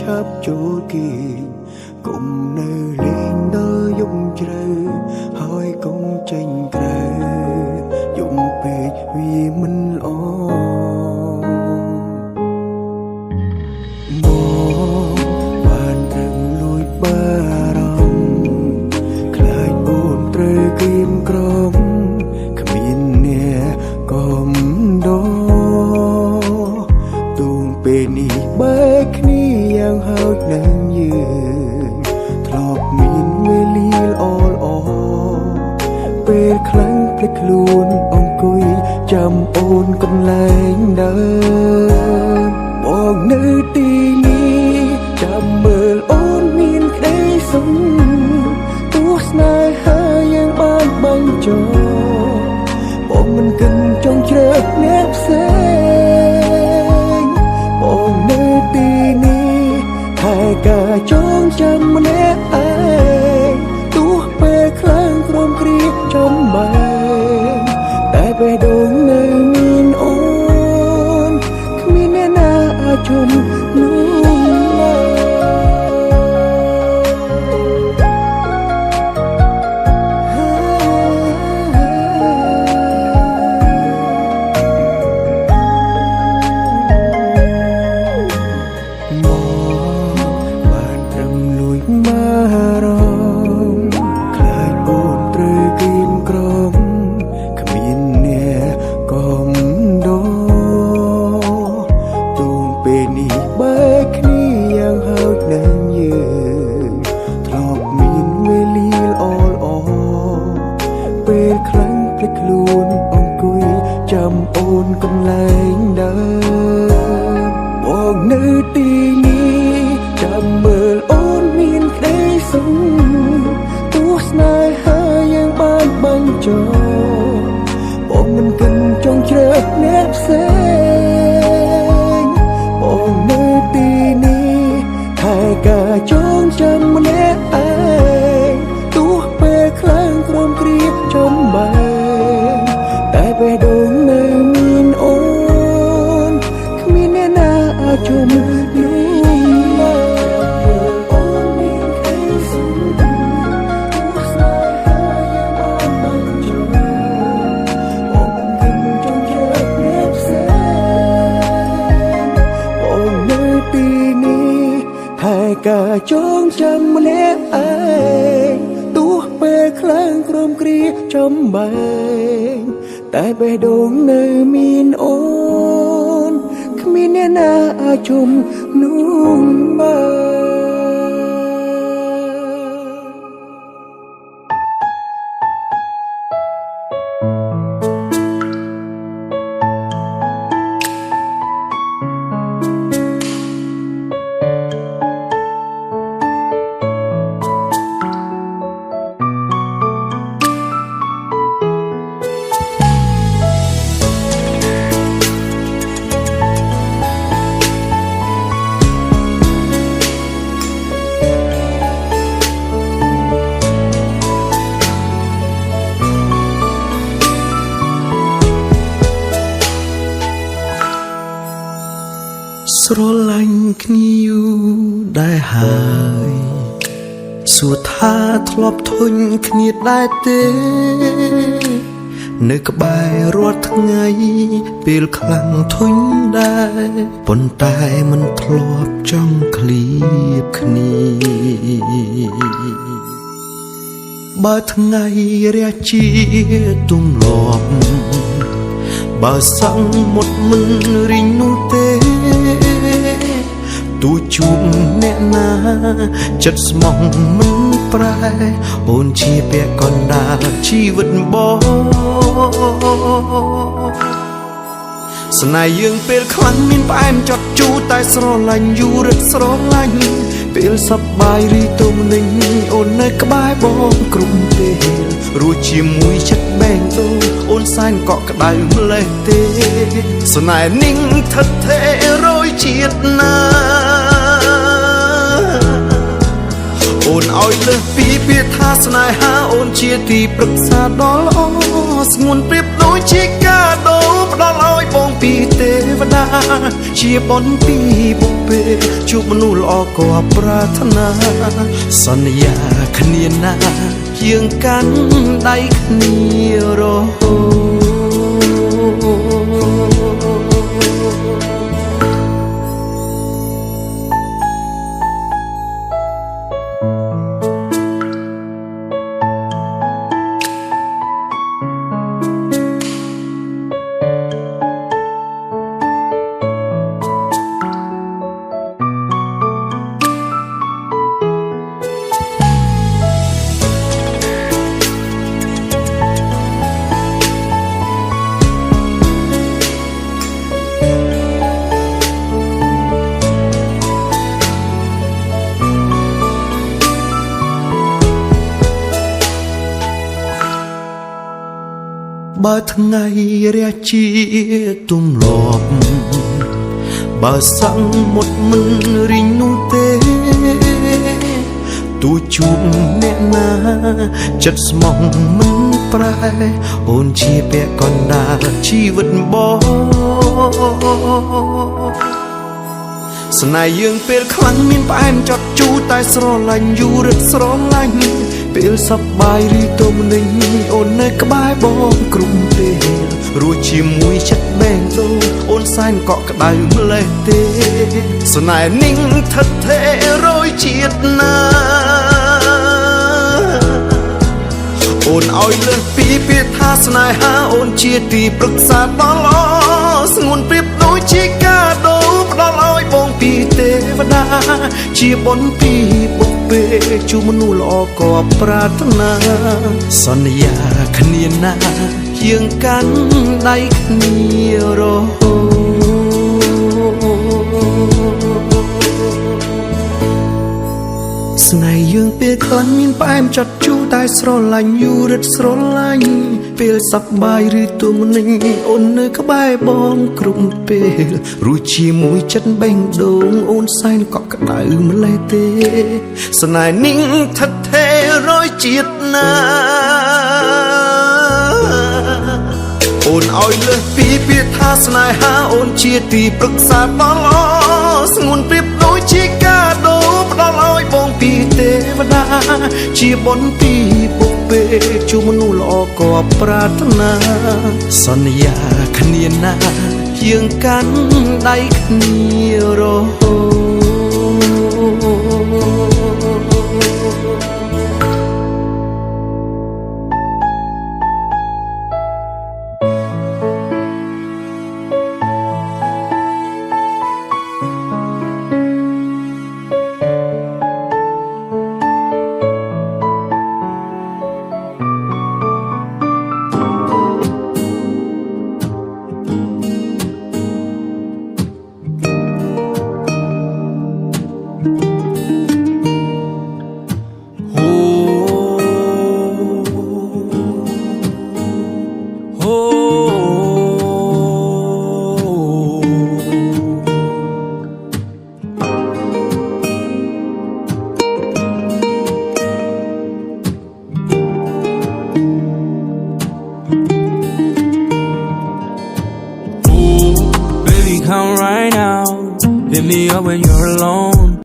chấp chốt kỳ cùng nơi lên nơi dung trời hỏi công tranh cày dùng về vì mình lo mong bàn rừng lùi ba rong khai ôn trời kim crom khmin nè com đó tuồng bên đi bay khni yang hao nangยืน ทรอบมีนเวลีออลอเป็นครั้งพลิกลูนองกุยจำโอนกำแรงเดิมบอกเนื้อตีนี้จำเมื่อโอนมีนใครสมตัวสนายหายังบ้านบางจอบอกมันกันจงเชิดแนบแสงบอกเนื้อตีนี้ใครกะจงจำมันแนบเองตัวเปครั้งกรมกรีจำไม่แต่ไปโดนในมีนโอนขมีแน่นาจมนุ่งเป็นครั้งพลิกลูนองกุยจำโอนกำแรงเดิมบอกเนื้อตีนี้จำเมื่อโอนมีนใครสมตัวสนายหายังบ้านบางจอบอกมันกันจงเชิดแนบแสงบอกเนื้อตีนี้ใครกะจงจำมันแนบเองตัวเปครั้งกรมกรีจำไม่แต่ไปโดนในมีนโอนขมีแน่นาจมนุ่งมาโอนมีนใครสมตัวสายหายังบ้านบางจอบอกมันกันจงเชิดแนบแสงบอกในปีนี้ใครกะจงจำมันแนบเองตัวเปครั้งกรมกรีจำไม่แต่ไปโดนในมีนโอนขมีแน่นาจมนุ่งมาស្រឡាញ់គ្នាយូរដែរហើយសួរថាធ្លាប់ធុញគ្នាដែរទេនៅក្បែររាល់ថ្ងៃពេលខ្លាំងធុញដែរប៉ុន្តែមិនធ្លាប់ចង់ឃ្លាតគ្នាបើថ្ងៃរះជាទម្លាប់បើសង្ឃមុតមិនរីងនោះទេទូជួបអ្នកណាចិត្តស្មោះមិនប្រែអូនជាពាក់កណ្ដាលជីវិតបងស្នេហ៍យើងពេលខ្លាំងមានផ្អែមចត់ជូរតែស្រឡាញ់យូររឹកស្រឡាញ់ពេលសប្បាយរីទុំនឹងអូននៅក្បែរបងគ្រប់ពេលរស់ជាមួយចិត្តបែងដូងអូនសែនកក់ក្ដៅម្លេះទេស្នេហ៍នឹងថិតថេររយជាតិណាអូ អូនឲ្យលើសពីពាក្យថាស្នេហាអូនជាទីប្រឹក្សាដ៏ល្អស្ងួនប្រៀបដូចជាកាដូផ្ដល់ឲ្យបងពីទេវតាជាបុណ្យពីបុព្វេជួបមនុស្សល្អក៏ប្រាថ្នាសន្យាគ្នាណាយើងកាន់ដៃគ្នារហូតបើថ្ងៃរះជាទម្លាប់បើសង្ឃមុតមិនរីងនោះទេទូជួបអ្នកណាចិត្តស្មោះមិនប្រែអូនជាពាក់កណ្ដាលជីវិតបងស្នេហ៍យើងពេលខ្លាំងមានផ្អែមចត់ជូរតែស្រឡាញ់យូររឹតស្រឡាញ់ពេលសប្បាយឬទុំនឹងអូននៅក្បែរបងគ្រប់ពេលរស់ជាមួយចិត្តបែងដូងអូនសែនកក់ក្ដៅម្លេះទេស្នេហ៍នឹងថិតថេររយជាតិណាអូនឲ្យលើសពីពាក្យថាស្នេហាអូនជាទីប្រឹក្សាដ៏ល្អស្ងួនប្រៀបដូចជាកាដូផ្ដល់ឲ្យបងពីទេវតាជាបុណ្យពីបុព្វេជួបមនុស្សល្អក៏ប្រាថ្នាសន្យាគ្នាណាយើងកាន់ដៃគ្នារហូតស្នេហ៍យើងពេលខ្លាំងមានផ្អែមចត់ជូរតែស្រឡាញ់យូររឹតស្រឡាញ់ពេលសប្បាយឬទុំនឹងអូននៅក្បែរបងគ្រប់ពេលរស់ជាមួយចិត្តបេះដូងអូនសែនកក់ក្ដៅម្លេះទេស្នេហ៍នឹងថិតថេររយជាតិណាអូនឲ្យលើសពីពាក្យថាស្នេហាអូនជាទីប្រឹក្សាដ៏ល្អស្ងួនប្រៀបដូចជាកាដូផ្ដល់ឲ្យបងពីទេវតាជាបុណ្យពីបុព្វេជួបមនុស្សល្អក៏ប្រាថ្នាសន្យាគ្នាណាយើងកាន់ដៃគ្នារហូតCome right now, hit me up when you're alone.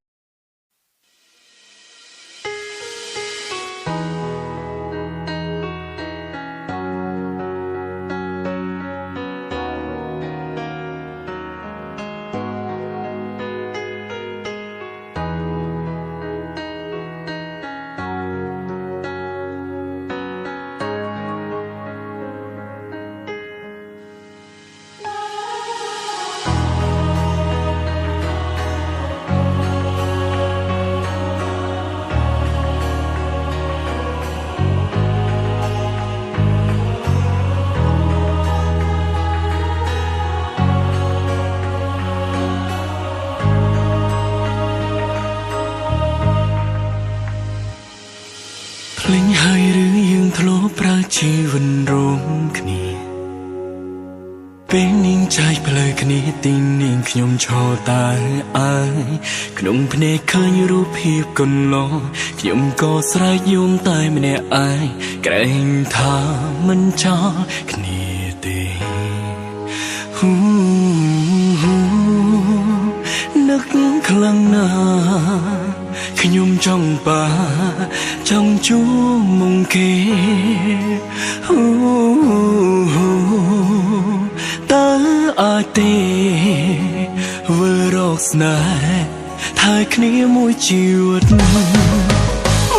Linh hơi rứ dương thô pra chi vần rôm khỉ ពេលនាងចែកផ្លូវគ្នាទីនាងខ្ញុំឈរតែឯងក្នុងភ្នែកឃើញរូបភាពកន្លងខ្ញុំក៏ស្រែកយំតែម្នាក់ឯងក្រែងថាមិនចោលគ្នាទេនឹកខ្លាំងណាស់ខ្ញុំចង់បាចង់ជួបមុំគេតើអាចទេវិលរកស្នេហ៍ថើគ្នាមួយជីវិត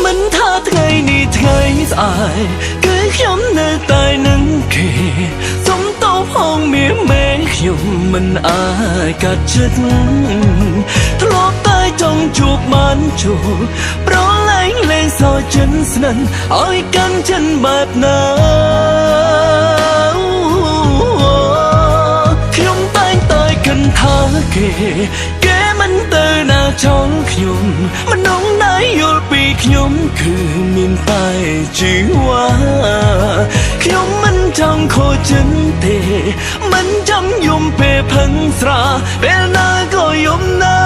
មិនថាថ្ងៃនេះថ្ងៃស្អែកគឺខ្ញុំនៅតែនឹងគេសុំតបផងមាមេខ្ញុំមិនអាចកាត់ចិត្តធ្លាប់តែចង់ជួបបានជួបប្រឡែងលេងសើចចិនស្និទ្ធឲ្យកាន់ចិនបែបណាខ្ញុំតែងតែគិតថាគេមិនទៅណាចង់ខ្ញុំមនុស្សណាយល់ពីខ្ញុំគឺមានតែជីវ៉ាខ្ញុំមិនចង់ខូចចិត្តទេមិនចង់យំពេលផឹងស្រាពេលណាក៏យំណា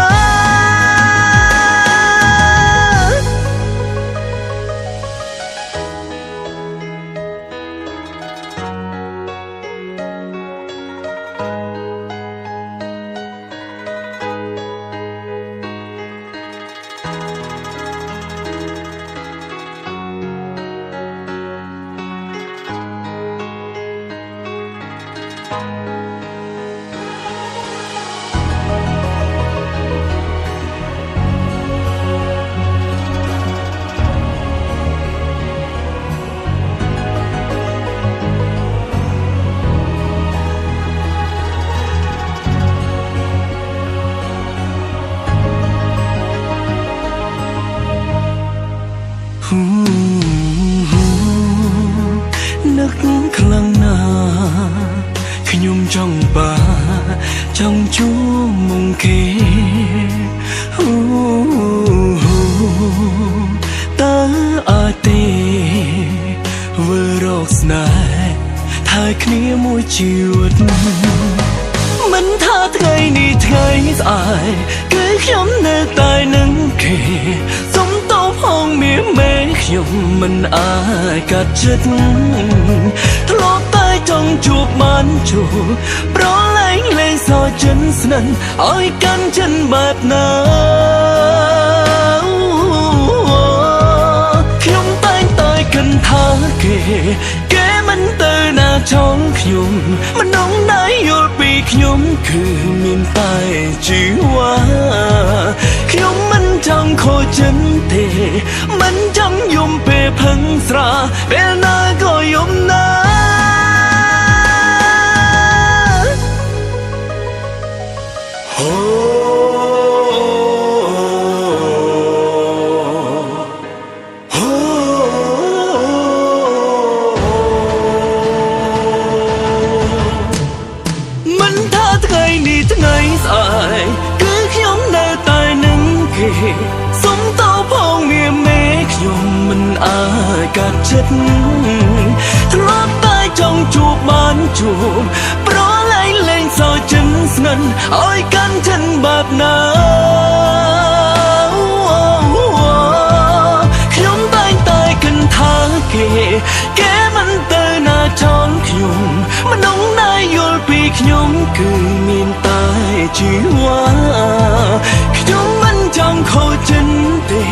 នឹកខ្លាំងណាស់ខ្ញុំចង់បាចង់ជួបមុំគេតើអាចទេវិលរកស្នេហ៍ថើគ្នាមួយជីវិតមិនថាថ្ងៃនេះថ្ងៃស្អែកគឺខ្ញុំនៅតែនឹងគេសុំតបផងមាមេខ្ញុំមិនអាចកាត់ចិត្តធ្លាប់តែចង់ជួបបានជួបប្រឡែងលេងសើចចិនស្និទ្ធឲ្យកាន់ចិនបែបណាខ្ញុំតែងតែគិតថាគេមិនទៅណាចង់ខ្ញុំមនុស្សណាយល់ពីខ្ញុំគឺមានតែជីវ៉ាខ្ញុំមិនចង់ខូចចិត្តទេមិនចង់យំពេលផឹងស្រាពេលណាក៏យំណាថ្ងៃស្អែកគឺខ្ញុំនៅតែនឹងគេសុំតបផងមាមេខ្ញុំមិនអាចកាត់ចិត្តធ្លាប់តែចង់ជួបបានជួបប្រឡែងលេងសើចចិនស្និទ្ធឲ្យកាន់ចិនបែបណាខ្ញុំតែងតែគិតថាគេមិនទៅណាចង់ខ្ញុំមនុស្សណាយល់ពីខ្ញុំគឺមានតែជីវ៉ាខ្ញុំមិនចង់ខូចចិត្តទេ